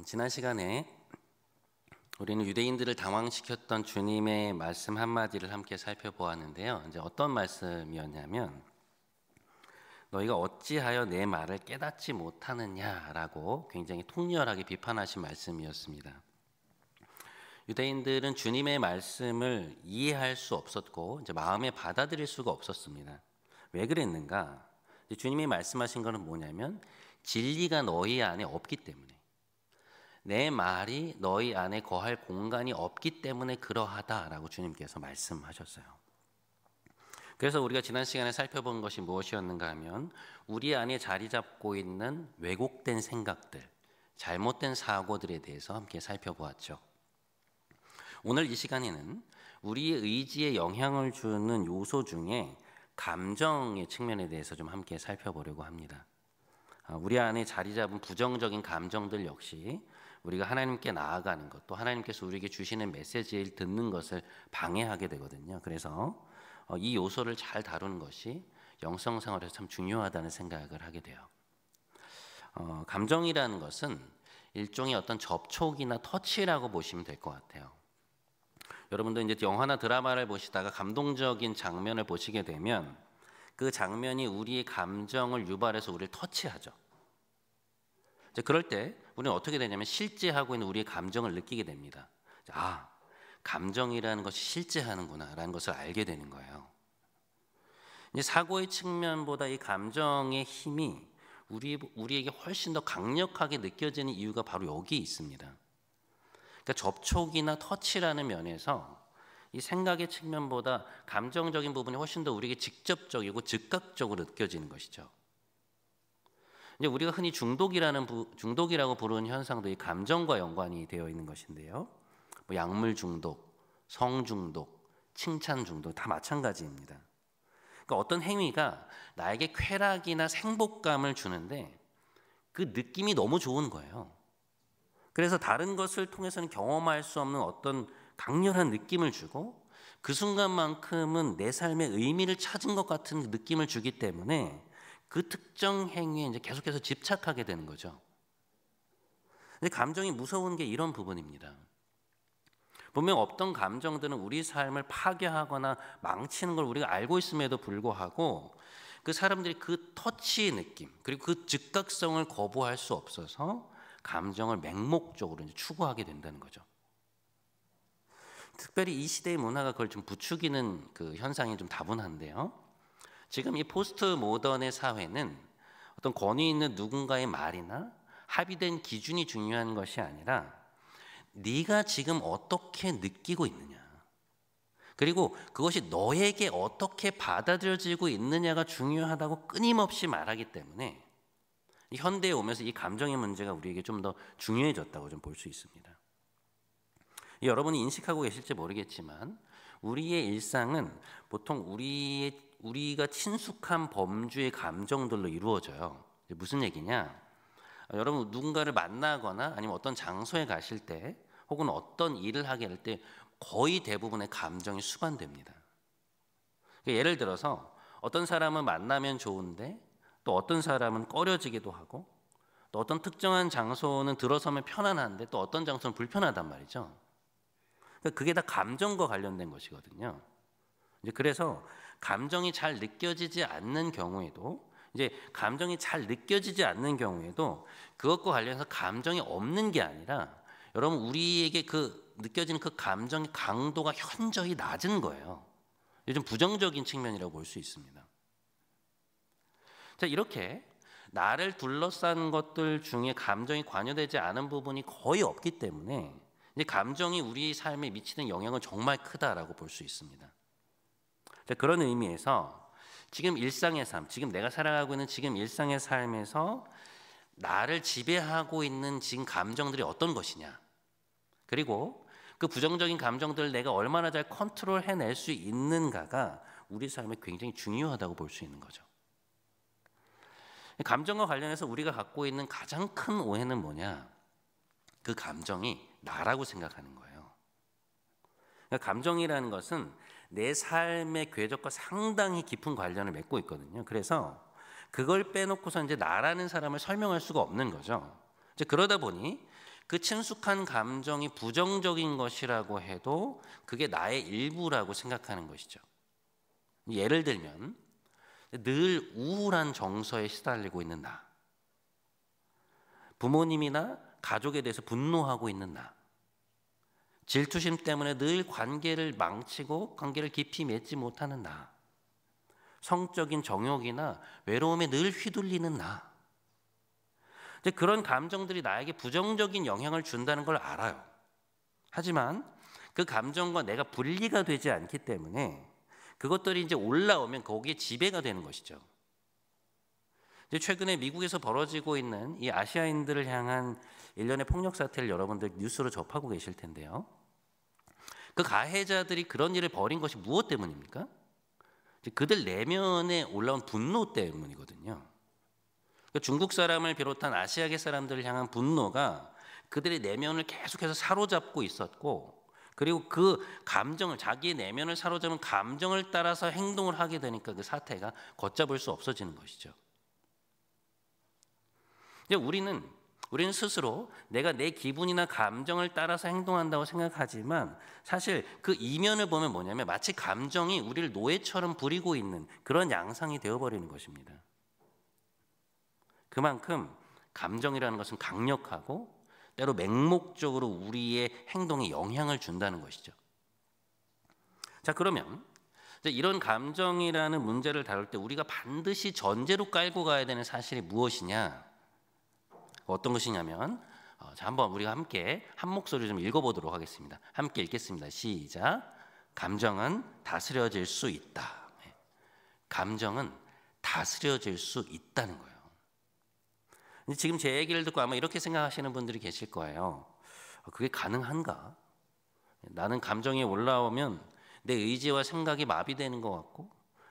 지난 시간에 우리는 유대인들을 당황시켰던 주님의 말씀 한마디를 함께 살펴보았는데요. 이제 어떤 말씀이었냐면 너희가 어찌하여 내 말을 깨닫지 못하느냐라고 굉장히 통렬하게 비판하신 말씀이었습니다. 유대인들은 주님의 말씀을 이해할 수 없었고 이제 마음에 받아들일 수가 없었습니다. 왜 그랬는가? 주님이 말씀하신 것은 뭐냐면 진리가 너희 안에 없기 때문에, 내 말이 너희 안에 거할 공간이 없기 때문에 그러하다라고 주님께서 말씀하셨어요. 그래서 우리가 지난 시간에 살펴본 것이 무엇이었는가 하면 우리 안에 자리 잡고 있는 왜곡된 생각들, 잘못된 사고들에 대해서 함께 살펴보았죠. 오늘 이 시간에는 우리의 의지에 영향을 주는 요소 중에 감정의 측면에 대해서 좀 함께 살펴보려고 합니다. 우리 안에 자리 잡은 부정적인 감정들 역시 우리가 하나님께 나아가는 것, 또 하나님께서 우리에게 주시는 메시지를 듣는 것을 방해하게 되거든요. 그래서 이 요소를 잘 다루는 것이 영성생활에서 참 중요하다는 생각을 하게 돼요. 감정이라는 것은 일종의 어떤 접촉이나 터치라고 보시면 될 것 같아요. 여러분도 이제 영화나 드라마를 보시다가 감동적인 장면을 보시게 되면 그 장면이 우리의 감정을 유발해서 우리를 터치하죠. 이제 그럴 때 우리는 어떻게 되냐면 실제하고 있는 우리의 감정을 느끼게 됩니다. 아, 감정이라는 것이 실제하는구나라는 것을 알게 되는 거예요. 이제 사고의 측면보다 이 감정의 힘이 우리에게 훨씬 더 강력하게 느껴지는 이유가 바로 여기 있습니다. 그러니까 접촉이나 터치라는 면에서 이 생각의 측면보다 감정적인 부분이 훨씬 더 우리에게 직접적이고 즉각적으로 느껴지는 것이죠. 이제 우리가 흔히 중독이라고 부르는 현상도 이 감정과 연관이 되어 있는 것인데요. 뭐 약물 중독, 성 중독, 칭찬 중독 다 마찬가지입니다. 그러니까 어떤 행위가 나에게 쾌락이나 행복감을 주는데 그 느낌이 너무 좋은 거예요. 그래서 다른 것을 통해서는 경험할 수 없는 어떤 강렬한 느낌을 주고 그 순간만큼은 내 삶의 의미를 찾은 것 같은 느낌을 주기 때문에 그 특정 행위에 이제 계속해서 집착하게 되는 거죠. 근데 감정이 무서운 게 이런 부분입니다. 분명 어떤 감정들은 우리 삶을 파괴하거나 망치는 걸 우리가 알고 있음에도 불구하고 그 사람들이 그 터치의 느낌 그리고 그 즉각성을 거부할 수 없어서 감정을 맹목적으로 이제 추구하게 된다는 거죠. 특별히 이 시대의 문화가 그걸 좀 부추기는 그 현상이 좀 다분한데요. 지금 이 포스트 모던의 사회는 어떤 권위 있는 누군가의 말이나 합의된 기준이 중요한 것이 아니라 네가 지금 어떻게 느끼고 있느냐, 그리고 그것이 너에게 어떻게 받아들여지고 있느냐가 중요하다고 끊임없이 말하기 때문에 이 현대에 오면서 이 감정의 문제가 우리에게 좀 더 중요해졌다고 좀 볼 수 있습니다. 여러분이 인식하고 계실지 모르겠지만 우리의 일상은 보통 우리가 친숙한 범주의 감정들로 이루어져요. 무슨 얘기냐? 여러분 누군가를 만나거나 아니면 어떤 장소에 가실 때 혹은 어떤 일을 하게 할 때 거의 대부분의 감정이 수반됩니다. 예를 들어서 어떤 사람은 만나면 좋은데 또 어떤 사람은 꺼려지기도 하고 또 어떤 특정한 장소는 들어서면 편안한데 또 어떤 장소는 불편하단 말이죠. 그게 다 감정과 관련된 것이거든요. 이제 그래서 감정이 잘 느껴지지 않는 경우에도 그것과 관련해서 감정이 없는 게 아니라 여러분 우리에게 그 느껴지는 그 감정의 강도가 현저히 낮은 거예요. 요즘 부정적인 측면이라고 볼 수 있습니다. 자, 이렇게 나를 둘러싼 것들 중에 감정이 관여되지 않은 부분이 거의 없기 때문에 이제 감정이 우리 삶에 미치는 영향은 정말 크다라고 볼 수 있습니다. 자, 그런 의미에서 지금 일상의 삶, 지금 내가 살아가고 있는 지금 일상의 삶에서 나를 지배하고 있는 지금 감정들이 어떤 것이냐, 그리고 그 부정적인 감정들을 내가 얼마나 잘 컨트롤해낼 수 있는가가 우리 삶에 굉장히 중요하다고 볼 수 있는 거죠. 감정과 관련해서 우리가 갖고 있는 가장 큰 오해는 뭐냐? 그 감정이 나라고 생각하는 거예요. 그러니까 감정이라는 것은 내 삶의 궤적과 상당히 깊은 관련을 맺고 있거든요. 그래서 그걸 빼놓고서 이제 나라는 사람을 설명할 수가 없는 거죠. 이제 그러다 보니 그 친숙한 감정이 부정적인 것이라고 해도 그게 나의 일부라고 생각하는 것이죠. 예를 들면 늘 우울한 정서에 시달리고 있는 나, 부모님이나 가족에 대해서 분노하고 있는 나, 질투심 때문에 늘 관계를 망치고 관계를 깊이 맺지 못하는 나, 성적인 정욕이나 외로움에 늘 휘둘리는 나. 그런 감정들이 나에게 부정적인 영향을 준다는 걸 알아요. 하지만 그 감정과 내가 분리가 되지 않기 때문에 그것들이 이제 올라오면 거기에 지배가 되는 것이죠. 이제 최근에 미국에서 벌어지고 있는 이 아시아인들을 향한 일련의 폭력 사태를 여러분들 뉴스로 접하고 계실 텐데요. 그 가해자들이 그런 일을 벌인 것이 무엇 때문입니까? 그들 내면에 올라온 분노 때문이거든요. 중국 사람을 비롯한 아시아계 사람들을 향한 분노가 그들의 내면을 계속해서 사로잡고 있었고, 그리고 그 감정을, 자기의 내면을 사로잡은 감정을 따라서 행동을 하게 되니까 그 사태가 걷잡을 수 없어지는 것이죠. 우리는 스스로 내가 내 기분이나 감정을 따라서 행동한다고 생각하지만 사실 그 이면을 보면 뭐냐면 마치 감정이 우리를 노예처럼 부리고 있는 그런 양상이 되어버리는 것입니다. 그만큼 감정이라는 것은 강력하고 때로 맹목적으로 우리의 행동에 영향을 준다는 것이죠. 자, 그러면 이런 감정이라는 문제를 다룰 때 우리가 반드시 전제로 깔고 가야 되는 사실이 무엇이냐? 어떤 것이냐면 자, 한번 우리가 함께 한 목소리 좀 읽어보도록 하겠습니다. 함께 읽겠습니다. 시작. 감정은 다스려질 수 있다. 감정은 다스려질 수 있다는 거예요. 지금 제 얘기를 듣고 아마 이렇게 생각하시는 분들이 계실 거예요. 그게 가능한가? 나는 감정이 올라오면 내 의지와 생각이 마비되는 것 같고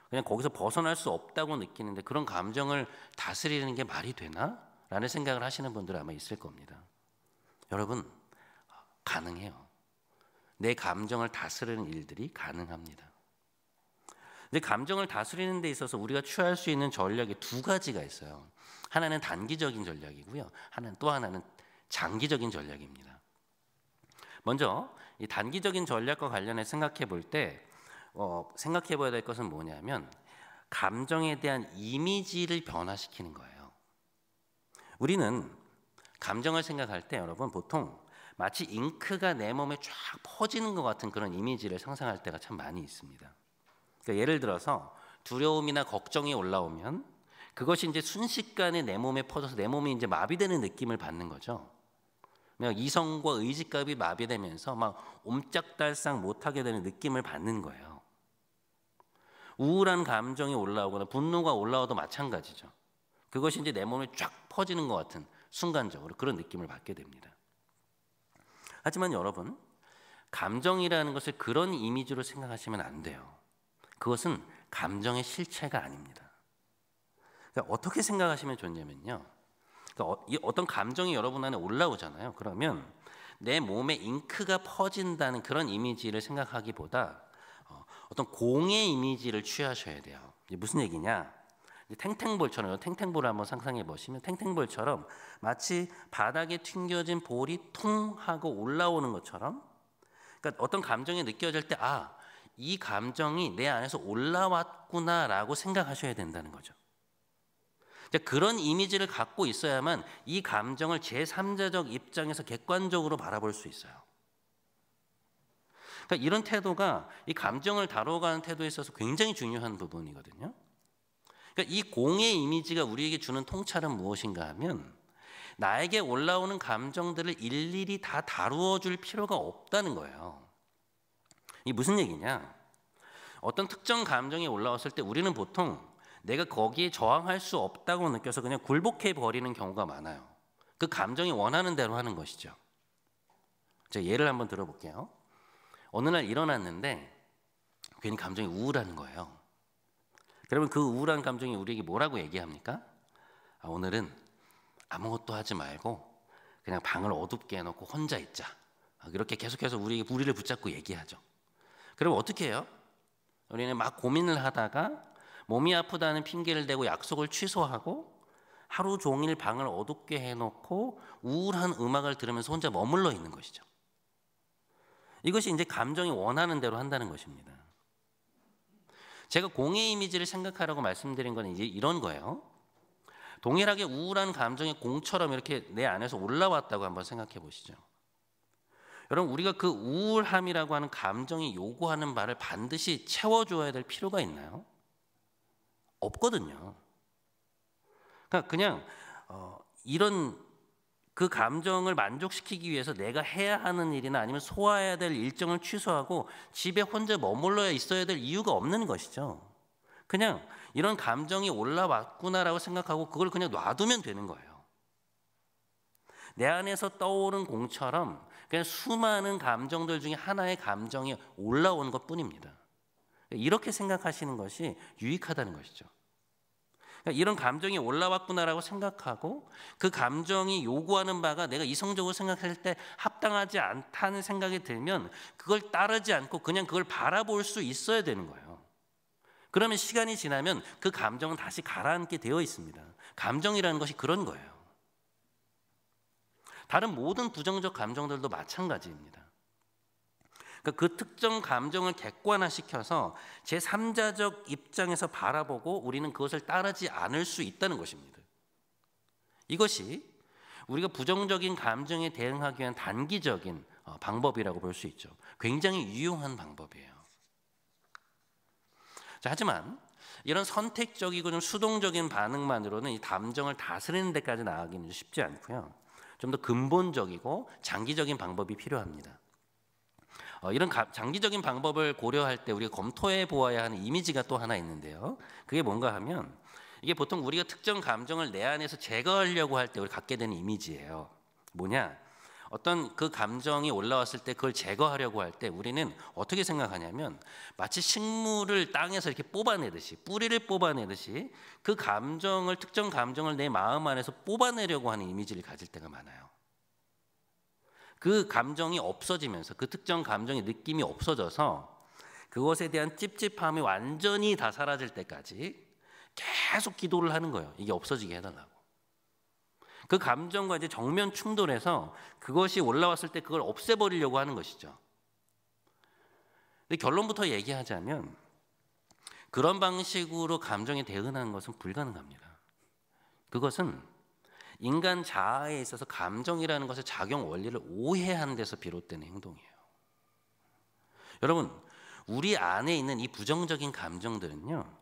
그냥 거기서 벗어날 수 없다고 느끼는데 그런 감정을 다스리는 게 말이 되나? 라는 생각을 하시는 분들 아마 있을 겁니다. 여러분, 가능해요. 내 감정을 다스리는 일들이 가능합니다. 근데 감정을 다스리는 데 있어서 우리가 취할 수 있는 전략이 두 가지가 있어요. 하나는 단기적인 전략이고요. 또 하나는 장기적인 전략입니다. 먼저 이 단기적인 전략과 관련해 생각해 볼 때 생각해 봐야 될 것은 뭐냐면 감정에 대한 이미지를 변화시키는 거예요. 우리는 감정을 생각할 때 여러분 보통 마치 잉크가 내 몸에 쫙 퍼지는 것 같은 그런 이미지를 상상할 때가 참 많이 있습니다. 그러니까 예를 들어서 두려움이나 걱정이 올라오면 그것이 이제 순식간에 내 몸에 퍼져서 내 몸이 이제 마비되는 느낌을 받는 거죠. 이성과 의지값이 마비되면서 막 옴짝달싹 못하게 되는 느낌을 받는 거예요. 우울한 감정이 올라오거나 분노가 올라와도 마찬가지죠. 그것이 이제 내 몸에 쫙 퍼지는 것 같은 순간적으로 그런 느낌을 받게 됩니다. 하지만 여러분, 감정이라는 것을 그런 이미지로 생각하시면 안 돼요. 그것은 감정의 실체가 아닙니다. 그러니까 어떻게 생각하시면 좋냐면요. 그러니까 어떤 감정이 여러분 안에 올라오잖아요. 그러면 내 몸에 잉크가 퍼진다는 그런 이미지를 생각하기보다 어떤 공의 이미지를 취하셔야 돼요. 이게 무슨 얘기냐? 탱탱볼처럼 탱탱볼을 한번 상상해 보시면 탱탱볼처럼 마치 바닥에 튕겨진 볼이 통 하고 올라오는 것처럼, 그러니까 어떤 감정이 느껴질 때 이 감정이 내 안에서 올라왔구나라고 생각하셔야 된다는 거죠. 그런 이미지를 갖고 있어야만 이 감정을 제3자적 입장에서 객관적으로 바라볼 수 있어요. 그러니까 이런 태도가 이 감정을 다뤄가는 태도에 있어서 굉장히 중요한 부분이거든요. 그러니까 이 공의 이미지가 우리에게 주는 통찰은 무엇인가 하면 나에게 올라오는 감정들을 일일이 다 다루어 줄 필요가 없다는 거예요. 이게 무슨 얘기냐? 어떤 특정 감정이 올라왔을 때 우리는 보통 내가 거기에 저항할 수 없다고 느껴서 그냥 굴복해 버리는 경우가 많아요. 그 감정이 원하는 대로 하는 것이죠. 제가 예를 한번 들어볼게요. 어느 날 일어났는데 괜히 감정이 우울한 거예요. 그러면 그 우울한 감정이 우리에게 뭐라고 얘기합니까? 오늘은 아무것도 하지 말고 그냥 방을 어둡게 해놓고 혼자 있자. 이렇게 계속해서 우리를 붙잡고 얘기하죠. 그럼 어떻게 해요? 우리는 막 고민을 하다가 몸이 아프다는 핑계를 대고 약속을 취소하고 하루 종일 방을 어둡게 해놓고 우울한 음악을 들으면서 혼자 머물러 있는 것이죠. 이것이 이제 감정이 원하는 대로 한다는 것입니다. 제가 공의 이미지를 생각하라고 말씀드린 건 이제 이런 거예요. 동일하게 우울한 감정이 공처럼 이렇게 내 안에서 올라왔다고 한번 생각해 보시죠. 여러분, 우리가 그 우울함이라고 하는 감정이 요구하는 바를 반드시 채워줘야 될 필요가 있나요? 없거든요. 그러니까 그냥 이런 그 감정을 만족시키기 위해서 내가 해야 하는 일이나 아니면 소화해야 될 일정을 취소하고 집에 혼자 머물러 있어야 될 이유가 없는 것이죠. 그냥 이런 감정이 올라왔구나라고 생각하고 그걸 그냥 놔두면 되는 거예요. 내 안에서 떠오른 공처럼 그냥 수많은 감정들 중에 하나의 감정이 올라오는 것뿐입니다. 이렇게 생각하시는 것이 유익하다는 것이죠. 이런 감정이 올라왔구나라고 생각하고 그 감정이 요구하는 바가 내가 이성적으로 생각할 때 합당하지 않다는 생각이 들면 그걸 따르지 않고 그냥 그걸 바라볼 수 있어야 되는 거예요. 그러면 시간이 지나면 그 감정은 다시 가라앉게 되어 있습니다. 감정이라는 것이 그런 거예요. 다른 모든 부정적 감정들도 마찬가지입니다. 그러니까 그 특정 감정을 객관화시켜서 제3자적 입장에서 바라보고 우리는 그것을 따르지 않을 수 있다는 것입니다. 이것이 우리가 부정적인 감정에 대응하기 위한 단기적인 방법이라고 볼 수 있죠. 굉장히 유용한 방법이에요. 자, 하지만 이런 선택적이고 좀 수동적인 반응만으로는 이 감정을 다스리는 데까지 나아가기는 쉽지 않고요. 좀 더 근본적이고 장기적인 방법이 필요합니다. 이런 장기적인 방법을 고려할 때 우리가 검토해 보아야 하는 이미지가 또 하나 있는데요. 그게 뭔가 하면 이게 보통 우리가 특정 감정을 내 안에서 제거하려고 할 때 우리 갖게 되는 이미지예요. 뭐냐? 어떤 그 감정이 올라왔을 때 그걸 제거하려고 할 때 우리는 어떻게 생각하냐면 마치 식물을 땅에서 이렇게 뽑아내듯이 뿌리를 뽑아내듯이 그 감정을 특정 감정을 내 마음 안에서 뽑아내려고 하는 이미지를 가질 때가 많아요. 그 감정이 없어지면서 그 특정 감정의 느낌이 없어져서 그것에 대한 찝찝함이 완전히 다 사라질 때까지 계속 기도를 하는 거예요. 이게 없어지게 해달라고. 그 감정과 이제 정면 충돌해서 그것이 올라왔을 때 그걸 없애버리려고 하는 것이죠. 근데 결론부터 얘기하자면 그런 방식으로 감정에 대응하는 것은 불가능합니다. 그것은 인간 자아에 있어서 감정이라는 것의 작용 원리를 오해하는 데서 비롯되는 행동이에요. 여러분, 우리 안에 있는 이 부정적인 감정들은요,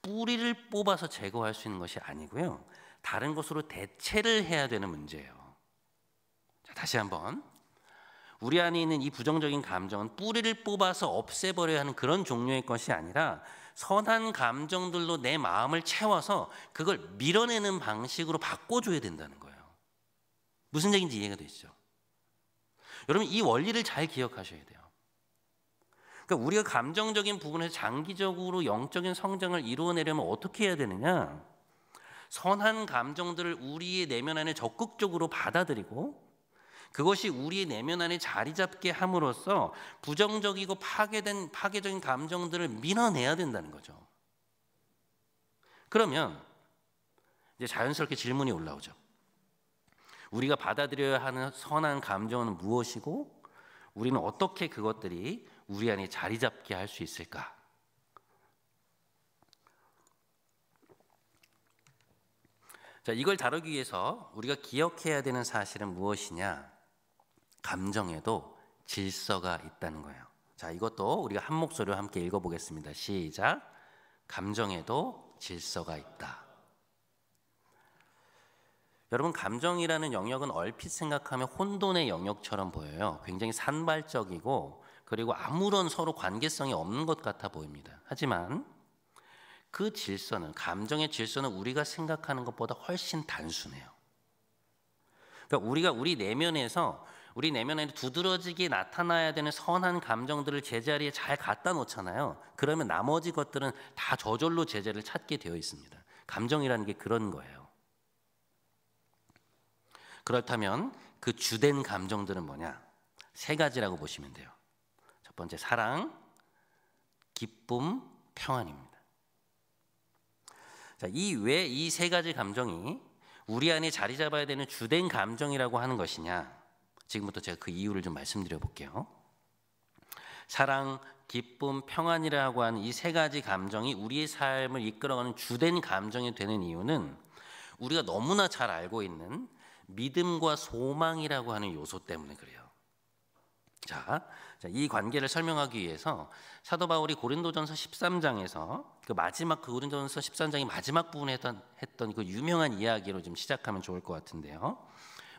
뿌리를 뽑아서 제거할 수 있는 것이 아니고요, 다른 것으로 대체를 해야 되는 문제예요. 자, 다시 한번. 우리 안에 있는 이 부정적인 감정은 뿌리를 뽑아서 없애버려야 하는 그런 종류의 것이 아니라 선한 감정들로 내 마음을 채워서 그걸 밀어내는 방식으로 바꿔줘야 된다는 거예요. 무슨 얘기인지 이해가 되시죠? 여러분, 이 원리를 잘 기억하셔야 돼요. 그러니까 우리가 감정적인 부분에서 장기적으로 영적인 성장을 이루어내려면 어떻게 해야 되느냐? 선한 감정들을 우리의 내면 안에 적극적으로 받아들이고 그것이 우리의 내면 안에 자리 잡게 함으로써 부정적이고 파괴적인 감정들을 밀어내야 된다는 거죠. 그러면 이제 자연스럽게 질문이 올라오죠. 우리가 받아들여야 하는 선한 감정은 무엇이고 우리는 어떻게 그것들이 우리 안에 자리 잡게 할 수 있을까? 자, 이걸 다루기 위해서 우리가 기억해야 되는 사실은 무엇이냐? 감정에도 질서가 있다는 거예요. 자, 이것도 우리가 한 목소리로 함께 읽어보겠습니다. 시작. 감정에도 질서가 있다. 여러분, 감정이라는 영역은 얼핏 생각하면 혼돈의 영역처럼 보여요. 굉장히 산발적이고 그리고 아무런 서로 관계성이 없는 것 같아 보입니다. 하지만 그 질서는, 감정의 질서는 우리가 생각하는 것보다 훨씬 단순해요. 그러니까 우리가 우리 내면에 두드러지게 나타나야 되는 선한 감정들을 제자리에 잘 갖다 놓잖아요. 그러면 나머지 것들은 다 저절로 제자리를 찾게 되어 있습니다. 감정이라는 게 그런 거예요. 그렇다면 그 주된 감정들은 뭐냐? 세 가지라고 보시면 돼요. 첫 번째, 사랑, 기쁨, 평안입니다. 자, 왜 이 세 가지 감정이 우리 안에 자리 잡아야 되는 주된 감정이라고 하는 것이냐? 지금부터 제가 그 이유를 좀 말씀드려 볼게요. 사랑, 기쁨, 평안이라고 하는 이 세 가지 감정이 우리의 삶을 이끌어가는 주된 감정이 되는 이유는 우리가 너무나 잘 알고 있는 믿음과 소망이라고 하는 요소 때문에 그래요. 자, 이 관계를 설명하기 위해서 사도 바울이 고린도전서 13장에서 그 고린도전서 13장의 마지막 부분에 했던 그 유명한 이야기로 좀 시작하면 좋을 것 같은데요.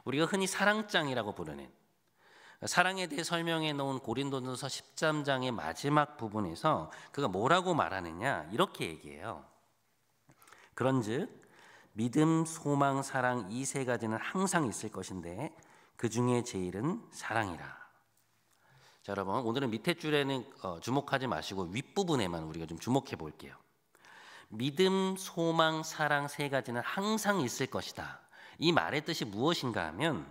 우리가 흔히 사랑장이라고 부르는 사랑에 대해 설명해 놓은 고린도전서 13장의 마지막 부분에서 그가 뭐라고 말하느냐 이렇게 얘기해요. 그런즉 믿음, 소망, 사랑 이 세 가지는 항상 있을 것인데 그 중에 제일은 사랑이라. 자, 여러분 오늘은 밑에 줄에는 주목하지 마시고 윗부분에만 우리가 좀 주목해 볼게요. 믿음, 소망, 사랑 세 가지는 항상 있을 것이다. 이 말의 뜻이 무엇인가 하면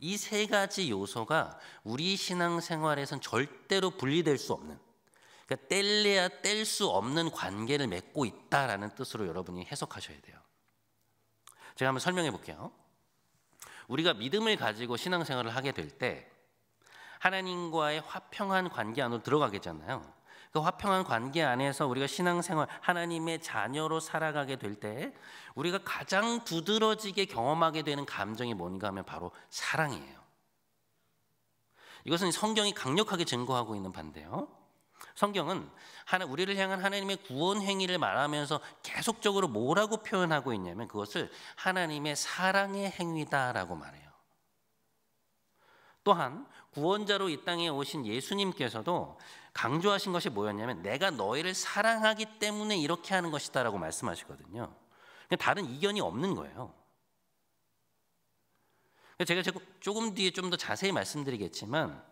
이 세 가지 요소가 우리 신앙생활에선 절대로 분리될 수 없는, 그러니까 뗄래야 뗄 수 없는 관계를 맺고 있다라는 뜻으로 여러분이 해석하셔야 돼요. 제가 한번 설명해 볼게요. 우리가 믿음을 가지고 신앙생활을 하게 될 때 하나님과의 화평한 관계 안으로 들어가겠잖아요. 그 화평한 관계 안에서 우리가 신앙생활, 하나님의 자녀로 살아가게 될 때 우리가 가장 두드러지게 경험하게 되는 감정이 뭔가 하면 바로 사랑이에요. 이것은 성경이 강력하게 증거하고 있는 바인데요. 성경은 우리를 향한 하나님의 구원 행위를 말하면서 계속적으로 뭐라고 표현하고 있냐면 그것을 하나님의 사랑의 행위다라고 말해요. 또한 구원자로 이 땅에 오신 예수님께서도 강조하신 것이 뭐였냐면 내가 너희를 사랑하기 때문에 이렇게 하는 것이다라고 말씀하시거든요. 다른 이견이 없는 거예요. 제가 조금 뒤에 좀 더 자세히 말씀드리겠지만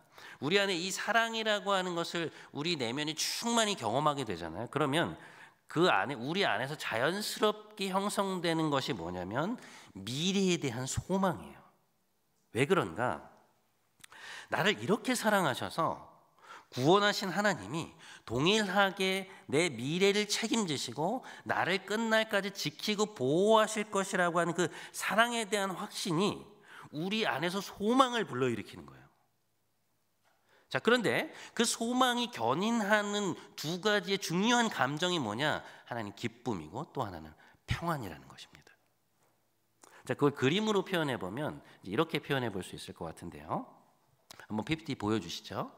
우리 안에 이 사랑이라고 하는 것을 우리 내면이 충만히 경험하게 되잖아요. 그러면 그 안에 우리 안에서 자연스럽게 형성되는 것이 뭐냐면 미래에 대한 소망이에요. 왜 그런가? 나를 이렇게 사랑하셔서 구원하신 하나님이 동일하게 내 미래를 책임지시고 나를 끝날까지 지키고 보호하실 것이라고 하는 그 사랑에 대한 확신이 우리 안에서 소망을 불러일으키는 거예요. 자, 그런데 그 소망이 견인하는 두 가지의 중요한 감정이 뭐냐? 하나는 기쁨이고 또 하나는 평안이라는 것입니다. 자, 그걸 그림으로 표현해 보면 이렇게 표현해 볼 수 있을 것 같은데요. 한번 PPT 보여주시죠.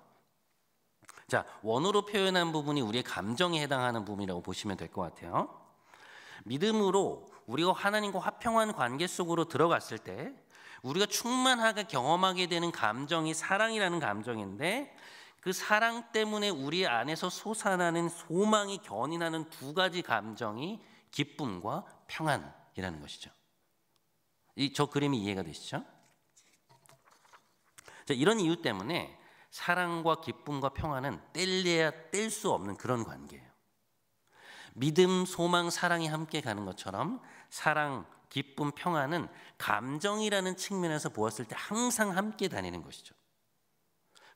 자, 원어로 표현한 부분이 우리의 감정에 해당하는 부분이라고 보시면 될 것 같아요. 믿음으로 우리가 하나님과 화평한 관계 속으로 들어갔을 때 우리가 충만하게 경험하게 되는 감정이 사랑이라는 감정인데 그 사랑 때문에 우리 안에서 솟아나는 소망이 견인하는 두 가지 감정이 기쁨과 평안이라는 것이죠. 저 그림이 이해가 되시죠? 자, 이런 이유 때문에 사랑과 기쁨과 평안은 뗄래야 뗄 수 없는 그런 관계예요. 믿음, 소망, 사랑이 함께 가는 것처럼 사랑, 기쁨, 평안은 감정이라는 측면에서 보았을 때 항상 함께 다니는 것이죠.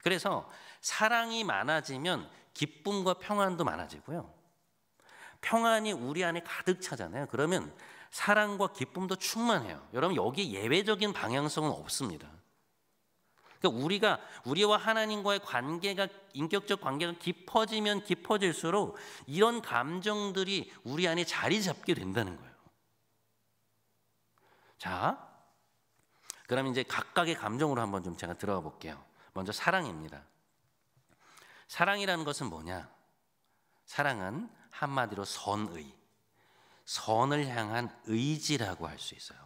그래서 사랑이 많아지면 기쁨과 평안도 많아지고요. 평안이 우리 안에 가득 차잖아요. 그러면 사랑과 기쁨도 충만해요. 여러분 여기에 예외적인 방향성은 없습니다. 그러니까 우리와 하나님과의 관계가 인격적 관계가 깊어지면 깊어질수록 이런 감정들이 우리 안에 자리 잡게 된다는 거예요. 자, 그럼 이제 각각의 감정으로 한번 좀 제가 들어가 볼게요. 먼저 사랑입니다. 사랑이라는 것은 뭐냐? 사랑은 한마디로 선을 향한 의지라고 할 수 있어요.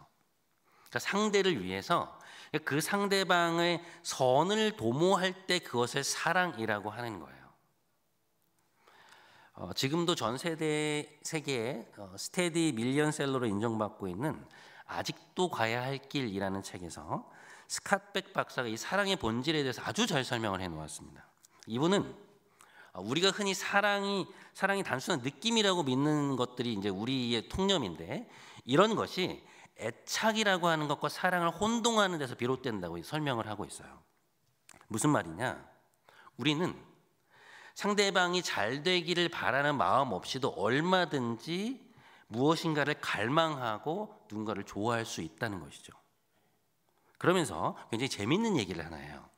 그러니까 상대를 위해서 그 상대방의 선을 도모할 때 그것을 사랑이라고 하는 거예요. 지금도 전 세계에 스테디 밀리언셀러로 인정받고 있는 아직도 가야 할 길이라는 책에서 스캇백 박사가 이 사랑의 본질에 대해서 아주 잘 설명을 해놓았습니다. 이분은 우리가 흔히 사랑이 단순한 느낌이라고 믿는 것들이 이제 우리의 통념인데 이런 것이 애착이라고 하는 것과 사랑을 혼동하는 데서 비롯된다고 설명을 하고 있어요. 무슨 말이냐? 우리는 상대방이 잘 되기를 바라는 마음 없이도 얼마든지 무엇인가를 갈망하고 누군가를 좋아할 수 있다는 것이죠. 그러면서 굉장히 재밌는 얘기를 하나 해요.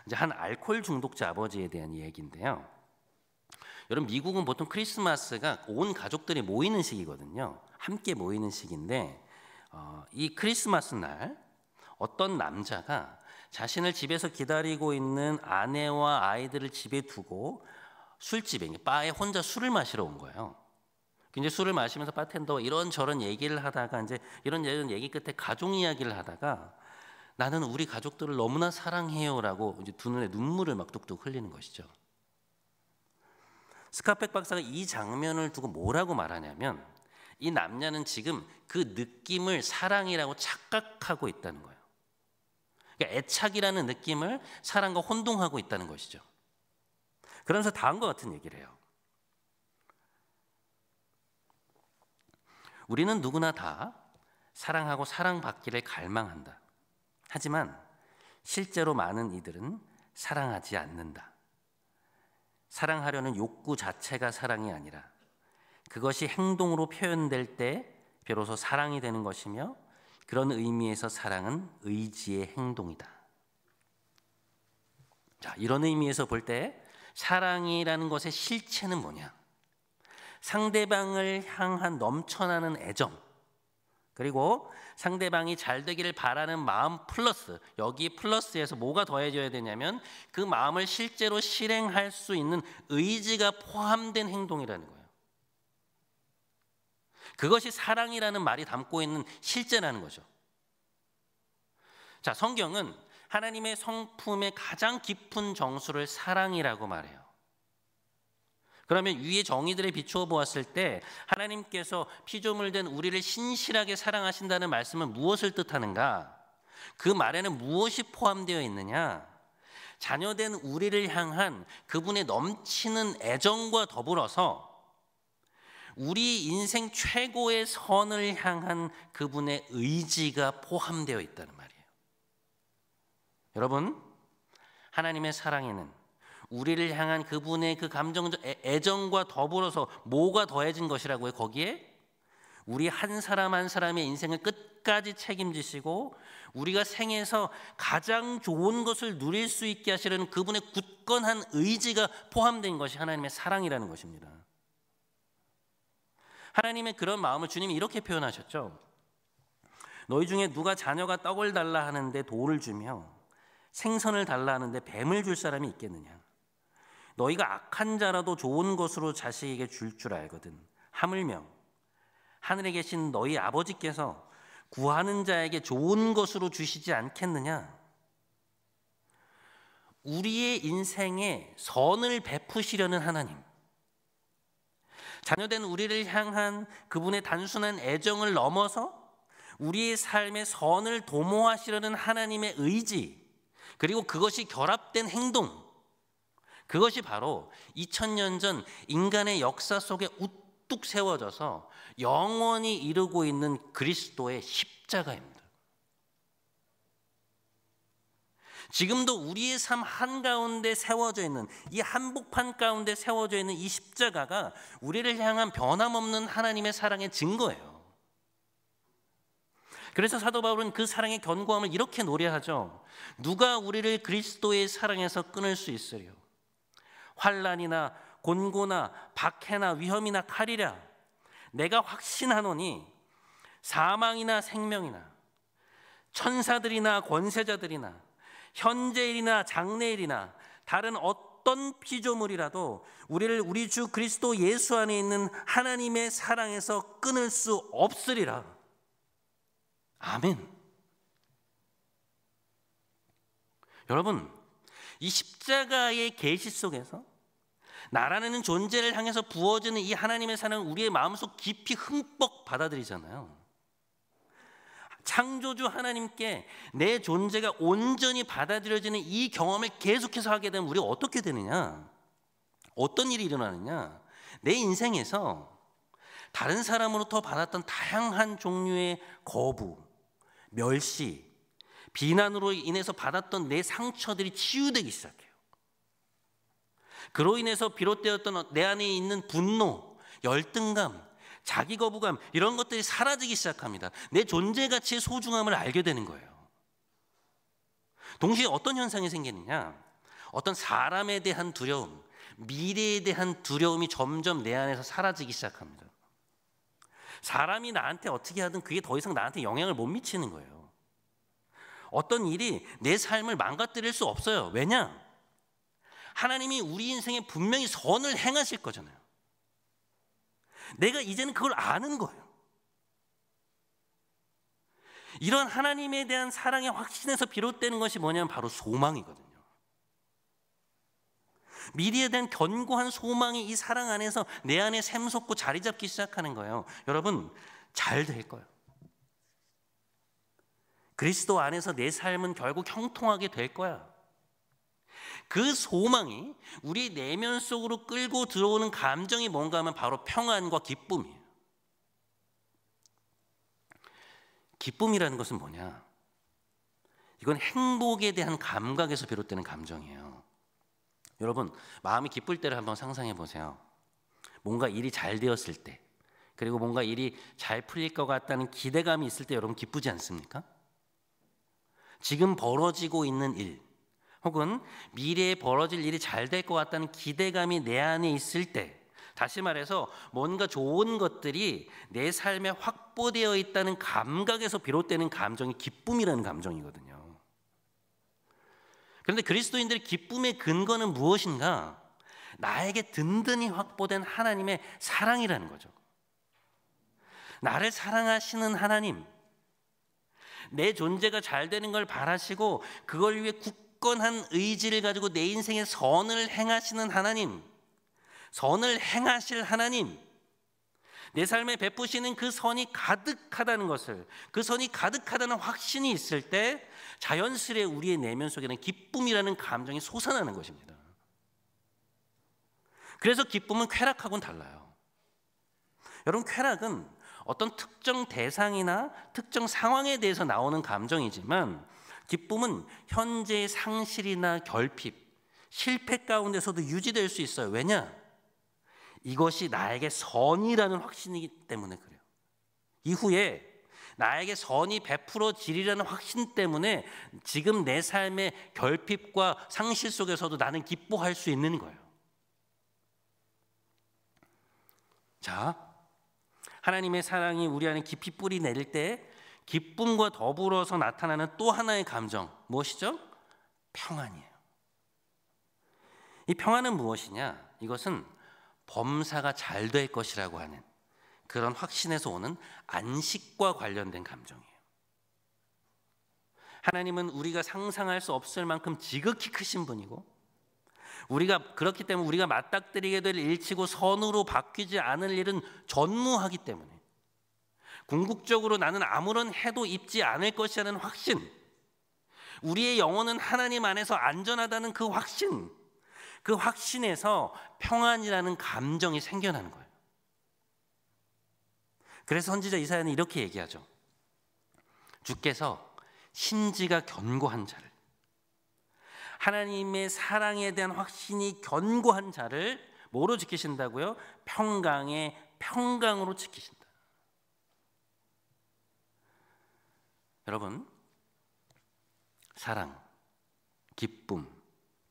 이제 한 알코올 중독자 아버지에 대한 이야기인데요. 여러분, 미국은 보통 크리스마스가 온 가족들이 모이는 시기거든요. 함께 모이는 시기인데 이 크리스마스 날 어떤 남자가 자신을 집에서 기다리고 있는 아내와 아이들을 집에 두고 술집에, 바에 혼자 술을 마시러 온 거예요. 이제 술을 마시면서 바텐더와 이런저런 얘기를 하다가 이제 이런 얘기 끝에 가족 이야기를 하다가 나는 우리 가족들을 너무나 사랑해요라고 이제 두 눈에 눈물을 막 뚝뚝 흘리는 것이죠. 스카펙 박사가 이 장면을 두고 뭐라고 말하냐면 이 남자는 지금 그 느낌을 사랑이라고 착각하고 있다는 거예요. 그러니까 애착이라는 느낌을 사랑과 혼동하고 있다는 것이죠. 그러면서 다음과 같은 얘기를 해요. 우리는 누구나 다 사랑하고 사랑받기를 갈망한다. 하지만 실제로 많은 이들은 사랑하지 않는다. 사랑하려는 욕구 자체가 사랑이 아니라 그것이 행동으로 표현될 때 비로소 사랑이 되는 것이며 그런 의미에서 사랑은 의지의 행동이다. 자, 이런 의미에서 볼 때 사랑이라는 것의 실체는 뭐냐? 상대방을 향한 넘쳐나는 애정, 그리고 상대방이 잘 되기를 바라는 마음 플러스, 여기 플러스에서 뭐가 더해져야 되냐면 그 마음을 실제로 실행할 수 있는 의지가 포함된 행동이라는 거예요. 그것이 사랑이라는 말이 담고 있는 실제라는 거죠. 자, 성경은 하나님의 성품의 가장 깊은 정수를 사랑이라고 말해요. 그러면 위의 정의들에 비추어 보았을 때 하나님께서 피조물 된 우리를 신실하게 사랑하신다는 말씀은 무엇을 뜻하는가? 그 말에는 무엇이 포함되어 있느냐? 자녀된 우리를 향한 그분의 넘치는 애정과 더불어서 우리 인생 최고의 선을 향한 그분의 의지가 포함되어 있다는 말이에요. 여러분, 하나님의 사랑에는 우리를 향한 그분의 그 감정적 애정과 더불어서 뭐가 더해진 것이라고요? 거기에 우리 한 사람 한 사람의 인생을 끝까지 책임지시고 우리가 생에서 가장 좋은 것을 누릴 수 있게 하시려는 그분의 굳건한 의지가 포함된 것이 하나님의 사랑이라는 것입니다. 하나님의 그런 마음을 주님이 이렇게 표현하셨죠. 너희 중에 누가 자녀가 떡을 달라 하는데 돌을 주며 생선을 달라 하는데 뱀을 줄 사람이 있겠느냐? 너희가 악한 자라도 좋은 것으로 자식에게 줄 알거든. 하물며 하늘에 계신 너희 아버지께서 구하는 자에게 좋은 것으로 주시지 않겠느냐? 우리의 인생에 선을 베푸시려는 하나님, 자녀된 우리를 향한 그분의 단순한 애정을 넘어서 우리의 삶의 선을 도모하시려는 하나님의 의지, 그리고 그것이 결합된 행동, 그것이 바로 2000년 전 인간의 역사 속에 우뚝 세워져서 영원히 이루고 있는 그리스도의 십자가입니다. 지금도 우리의 삶 한가운데 세워져 있는 이 한복판 가운데 세워져 있는 이 십자가가 우리를 향한 변함없는 하나님의 사랑의 증거예요. 그래서 사도 바울은 그 사랑의 견고함을 이렇게 노래하죠. 누가 우리를 그리스도의 사랑에서 끊을 수 있으리요? 환난이나 곤고나 박해나 위험이나 칼이라. 내가 확신하노니 사망이나 생명이나 천사들이나 권세자들이나 현재일이나 장래일이나 다른 어떤 피조물이라도 우리를 우리 주 그리스도 예수 안에 있는 하나님의 사랑에서 끊을 수 없으리라. 아멘. 여러분, 이 십자가의 계시 속에서 나라는 존재를 향해서 부어지는 이 하나님의 사랑을 우리의 마음속 깊이 흠뻑 받아들이잖아요. 창조주 하나님께 내 존재가 온전히 받아들여지는 이 경험을 계속해서 하게 되면 우리가 어떻게 되느냐? 어떤 일이 일어나느냐? 내 인생에서 다른 사람으로부터 받았던 다양한 종류의 거부, 멸시, 비난으로 인해서 받았던 내 상처들이 치유되기 시작해요. 그로 인해서 비롯되었던 내 안에 있는 분노, 열등감, 자기 거부감, 이런 것들이 사라지기 시작합니다. 내 존재 가치의 소중함을 알게 되는 거예요. 동시에 어떤 현상이 생기느냐? 어떤 사람에 대한 두려움, 미래에 대한 두려움이 점점 내 안에서 사라지기 시작합니다. 사람이 나한테 어떻게 하든 그게 더 이상 나한테 영향을 못 미치는 거예요. 어떤 일이 내 삶을 망가뜨릴 수 없어요. 왜냐? 하나님이 우리 인생에 분명히 선을 행하실 거잖아요. 내가 이제는 그걸 아는 거예요. 이런 하나님에 대한 사랑의 확신에서 비롯되는 것이 뭐냐면 바로 소망이거든요. 미래에 대한 견고한 소망이 이 사랑 안에서 내 안에 샘솟고 자리 잡기 시작하는 거예요. 여러분, 잘 될 거예요. 그리스도 안에서 내 삶은 결국 형통하게 될 거야. 그 소망이 우리 내면 속으로 끌고 들어오는 감정이 뭔가 하면 바로 평안과 기쁨이에요. 기쁨이라는 것은 뭐냐? 이건 행복에 대한 감각에서 비롯되는 감정이에요. 여러분, 마음이 기쁠 때를 한번 상상해 보세요. 뭔가 일이 잘 되었을 때, 그리고 뭔가 일이 잘 풀릴 것 같다는 기대감이 있을 때 여러분 기쁘지 않습니까? 지금 벌어지고 있는 일, 혹은 미래에 벌어질 일이 잘 될 것 같다는 기대감이 내 안에 있을 때, 다시 말해서 뭔가 좋은 것들이 내 삶에 확보되어 있다는 감각에서 비롯되는 감정이 기쁨이라는 감정이거든요. 그런데 그리스도인들의 기쁨의 근거는 무엇인가? 나에게 든든히 확보된 하나님의 사랑이라는 거죠. 나를 사랑하시는 하나님, 내 존재가 잘 되는 걸 바라시고 그걸 위해 굳건한 의지를 가지고 내 인생에 선을 행하시는 하나님, 선을 행하실 하나님, 내 삶에 베푸시는 그 선이 가득하다는 것을, 그 선이 가득하다는 확신이 있을 때 자연스레 우리의 내면 속에는 기쁨이라는 감정이 솟아나는 것입니다. 그래서 기쁨은 쾌락하고는 달라요. 여러분, 쾌락은 어떤 특정 대상이나 특정 상황에 대해서 나오는 감정이지만, 기쁨은 현재의 상실이나 결핍, 실패 가운데서도 유지될 수 있어요. 왜냐? 이것이 나에게 선이라는 확신이기 때문에 그래요. 이후에 나에게 선이 베풀어지리라는 확신 때문에 지금 내 삶의 결핍과 상실 속에서도 나는 기뻐할 수 있는 거예요. 자, 하나님의 사랑이 우리 안에 깊이 뿌리 내릴 때 기쁨과 더불어서 나타나는 또 하나의 감정, 무엇이죠? 평안이에요. 이 평안은 무엇이냐? 이것은 범사가 잘 될 것이라고 하는 그런 확신에서 오는 안식과 관련된 감정이에요. 하나님은 우리가 상상할 수 없을 만큼 지극히 크신 분이고, 우리가 그렇기 때문에 우리가 맞닥뜨리게 될 일치고 선으로 바뀌지 않을 일은 전무하기 때문에, 궁극적으로 나는 아무런 해도 입지 않을 것이라는 확신, 우리의 영혼은 하나님 안에서 안전하다는 그 확신, 그 확신에서 평안이라는 감정이 생겨나는 거예요. 그래서 선지자 이사야는 이렇게 얘기하죠. 주께서 심지가 견고한 자를, 하나님의 사랑에 대한 확신이 견고한 자를 뭐로 지키신다고요? 평강의 평강으로 지키신다. 여러분, 사랑, 기쁨,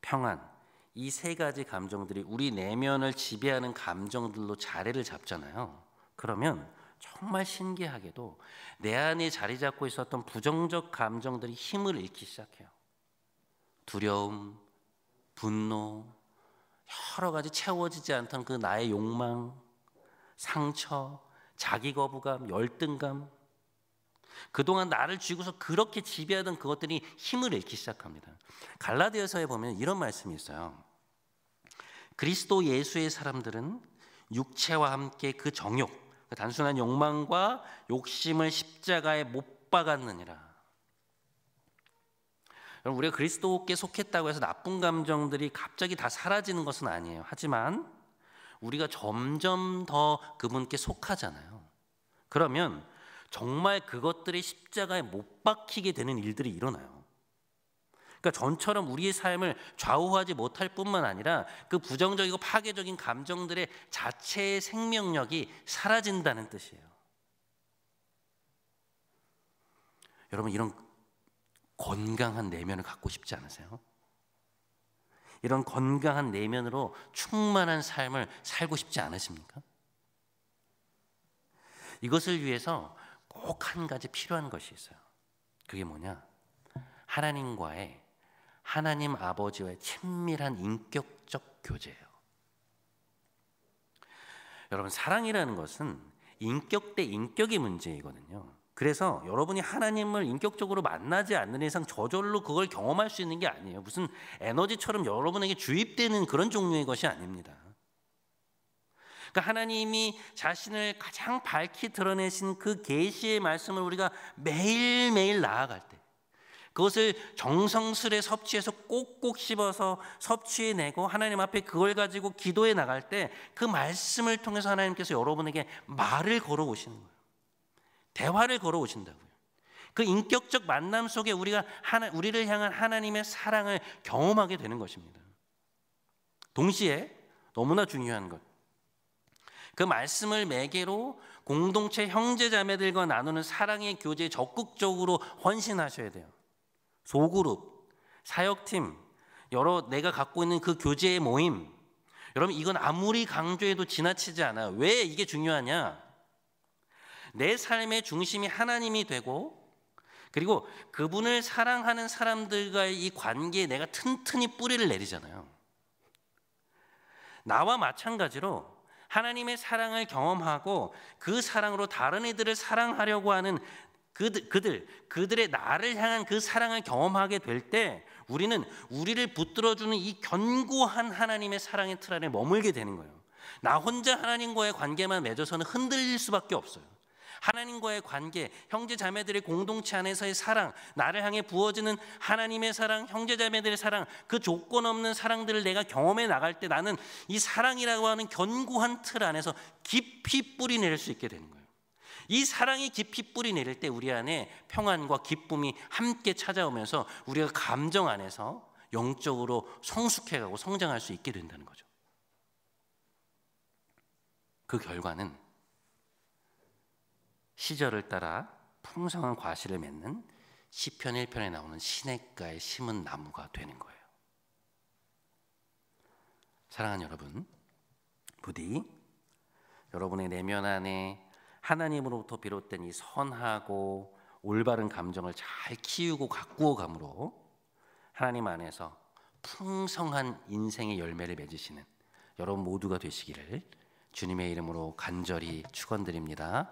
평안, 이 세 가지 감정들이 우리 내면을 지배하는 감정들로 자리를 잡잖아요. 그러면 정말 신기하게도 내 안에 자리 잡고 있었던 부정적 감정들이 힘을 잃기 시작해요. 두려움, 분노, 여러 가지 채워지지 않던 그 나의 욕망, 상처, 자기 거부감, 열등감, 그동안 나를 쥐고서 그렇게 지배하던 그것들이 힘을 잃기 시작합니다. 갈라디아서에 보면 이런 말씀이 있어요. 그리스도 예수의 사람들은 육체와 함께 그 정욕, 그 단순한 욕망과 욕심을 십자가에 못 박았느니라. 우리가 그리스도께 속했다고 해서 나쁜 감정들이 갑자기 다 사라지는 것은 아니에요. 하지만 우리가 점점 더 그분께 속하잖아요. 그러면 정말 그것들이 십자가에 못 박히게 되는 일들이 일어나요. 그러니까 그러니까 전처럼 우리의 삶을 좌우하지 못할 뿐만 아니라 그 부정적이고 파괴적인 감정들의 자체의 생명력이 사라진다는 뜻이에요. 여러분, 이런 건강한 내면을 갖고 싶지 않으세요? 이런 건강한 내면으로 충만한 삶을 살고 싶지 않으십니까? 이것을 위해서 꼭 한 가지 필요한 것이 있어요. 그게 뭐냐? 하나님 아버지와의 친밀한 인격적 교제예요. 여러분, 사랑이라는 것은 인격 대 인격의 문제이거든요. 그래서 여러분이 하나님을 인격적으로 만나지 않는 이상 저절로 그걸 경험할 수 있는 게 아니에요. 무슨 에너지처럼 여러분에게 주입되는 그런 종류의 것이 아닙니다. 그러니까 하나님이 자신을 가장 밝히 드러내신 그 계시의 말씀을 우리가 매일매일 나아갈 때, 그것을 정성스레 섭취해서 꼭꼭 씹어서 섭취해내고 하나님 앞에 그걸 가지고 기도해 나갈 때, 그 말씀을 통해서 하나님께서 여러분에게 말을 걸어오시는 거예요. 대화를 걸어오신다고요. 그 인격적 만남 속에 우리를 향한 하나님의 사랑을 경험하게 되는 것입니다. 동시에 너무나 중요한 것, 그 말씀을 매개로 공동체 형제자매들과 나누는 사랑의 교제에 적극적으로 헌신하셔야 돼요. 소그룹, 사역팀, 내가 갖고 있는 그 교제의 모임, 여러분, 이건 아무리 강조해도 지나치지 않아요. 왜 이게 중요하냐? 내 삶의 중심이 하나님이 되고, 그리고 그분을 사랑하는 사람들과의 이 관계에 내가 튼튼히 뿌리를 내리잖아요. 나와 마찬가지로 하나님의 사랑을 경험하고 그 사랑으로 다른 이들을 사랑하려고 하는 그들의 나를 향한 그 사랑을 경험하게 될 때, 우리는 우리를 붙들어주는 이 견고한 하나님의 사랑의 틀 안에 머물게 되는 거예요. 나 혼자 하나님과의 관계만 맺어서는 흔들릴 수밖에 없어요. 하나님과의 관계, 형제 자매들의 공동체 안에서의 사랑, 나를 향해 부어지는 하나님의 사랑, 형제 자매들의 사랑, 그 조건 없는 사랑들을 내가 경험해 나갈 때 나는 이 사랑이라고 하는 견고한 틀 안에서 깊이 뿌리 내릴 수 있게 되는 거예요. 이 사랑이 깊이 뿌리 내릴 때 우리 안에 평안과 기쁨이 함께 찾아오면서 우리가 감정 안에서 영적으로 성숙해가고 성장할 수 있게 된다는 거죠. 그 결과는 시절을 따라 풍성한 과실을 맺는 시편 1편에 나오는 시냇가에 심은 나무가 되는 거예요. 사랑하는 여러분, 부디 여러분의 내면 안에 하나님으로부터 비롯된 이 선하고 올바른 감정을 잘 키우고 가꾸어 감으로 하나님 안에서 풍성한 인생의 열매를 맺으시는 여러분 모두가 되시기를 주님의 이름으로 간절히 축원드립니다.